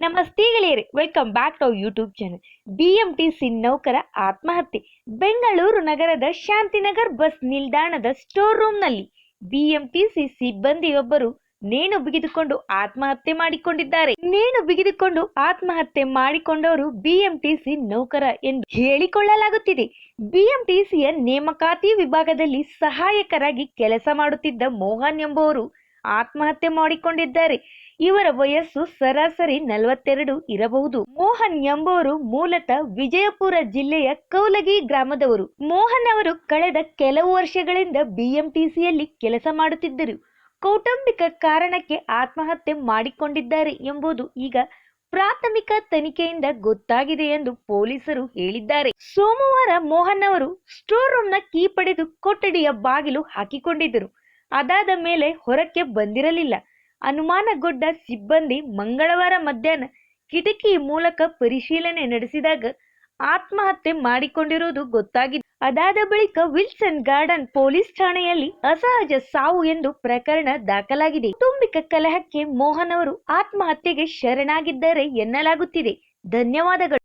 ನಮಸ್ತೆ ಗೆಳೆಯರೆ, welcome back to YouTube channel. BMTC ನೌಕರ ಆತ್ಮಹತ್ಯೆ. ಬೆಂಗಳೂರು ನಗರದ ಶಾಂತಿನಗರ್ ಬಸ್ ನಿಲ್ದಾಣದ ಸ್ಟೋರ್ ರೂಮ್ನಲ್ಲಿ ಬಿಎಂಟಿಸಿ ಸಿಬ್ಬಂದಿಯೊಬ್ಬರು ನೇಣು ಬಿಗಿದುಕೊಂಡು ಆತ್ಮಹತ್ಯೆ ಮಾಡಿಕೊಂಡಿದ್ದಾರೆ. ನೇಣು ಬಿಗಿದುಕೊಂಡು ಆತ್ಮಹತ್ಯೆ ಮಾಡಿಕೊಂಡವರು ಬಿಎಂಟಿಸಿ ನೌಕರ ಎಂದು ಹೇಳಿಕೊಳ್ಳಲಾಗುತ್ತಿದೆ. ಬಿಎಂಟಿಸಿಯ ನೇಮಕಾತಿ ವಿಭಾಗದಲ್ಲಿ ಸಹಾಯಕರಾಗಿ ಕೆಲಸ ಮಾಡುತ್ತಿದ್ದ ಮೋಹನ್ ಎಂಬುವರು ಆತ್ಮಹತ್ಯೆ ಮಾಡಿಕೊಂಡಿದ್ದಾರೆ. ಇವರ ವಯಸ್ಸು ಸರಾಸರಿ 42 ಇರಬಹುದು. ಮೋಹನ್ ಎಂಬುವರು ಮೂಲತಃ ವಿಜಯಪುರ ಜಿಲ್ಲೆಯ ಕೌಲಗಿ ಗ್ರಾಮದವರು. ಮೋಹನ್ ಅವರು ಕಳೆದ ಕೆಲವು ವರ್ಷಗಳಿಂದ ಬಿಎಂಟಿಸಿಯಲ್ಲಿ ಕೆಲಸ ಮಾಡುತ್ತಿದ್ದರು. ಕೌಟುಂಬಿಕ ಕಾರಣಕ್ಕೆ ಆತ್ಮಹತ್ಯೆ ಮಾಡಿಕೊಂಡಿದ್ದಾರೆ ಎಂಬುದು ಈಗ ಪ್ರಾಥಮಿಕ ತನಿಖೆಯಿಂದ ಗೊತ್ತಾಗಿದೆ ಎಂದು ಪೊಲೀಸರು ಹೇಳಿದ್ದಾರೆ. ಸೋಮವಾರ ಮೋಹನ್ ಅವರು ಸ್ಟೋರ್ ರೂಮ್ನ ಕೀ ಪಡೆದು ಕೊಠಡಿಯ ಬಾಗಿಲು ಹಾಕಿಕೊಂಡಿದ್ದರು. ಅದಾದ ಮೇಲೆ ಹೊರಕ್ಕೆ ಬಂದಿರಲಿಲ್ಲ. ಅನುಮಾನಗೊಂಡ ಸಿಬ್ಬಂದಿ ಮಂಗಳವಾರ ಮಧ್ಯಾಹ್ನ ಕಿಟಕಿ ಮೂಲಕ ಪರಿಶೀಲನೆ ನಡೆಸಿದಾಗ ಆತ್ಮಹತ್ಯೆ ಮಾಡಿಕೊಂಡಿರುವುದು ಗೊತ್ತಾಗಿದೆ. ಅದಾದ ಬಳಿಕ ವಿಲ್ಸನ್ ಗಾರ್ಡನ್ ಪೊಲೀಸ್ ಠಾಣೆಯಲ್ಲಿ ಅಸಹಜ ಸಾವು ಎಂದು ಪ್ರಕರಣ ದಾಖಲಾಗಿದೆ. ಕೌಟುಂಬಿಕ ಕಲಹಕ್ಕೆ ಮೋಹನ್ ಅವರು ಆತ್ಮಹತ್ಯೆಗೆ ಶರಣಾಗಿದ್ದಾರೆ ಎನ್ನಲಾಗುತ್ತಿದೆ. ಧನ್ಯವಾದಗಳು.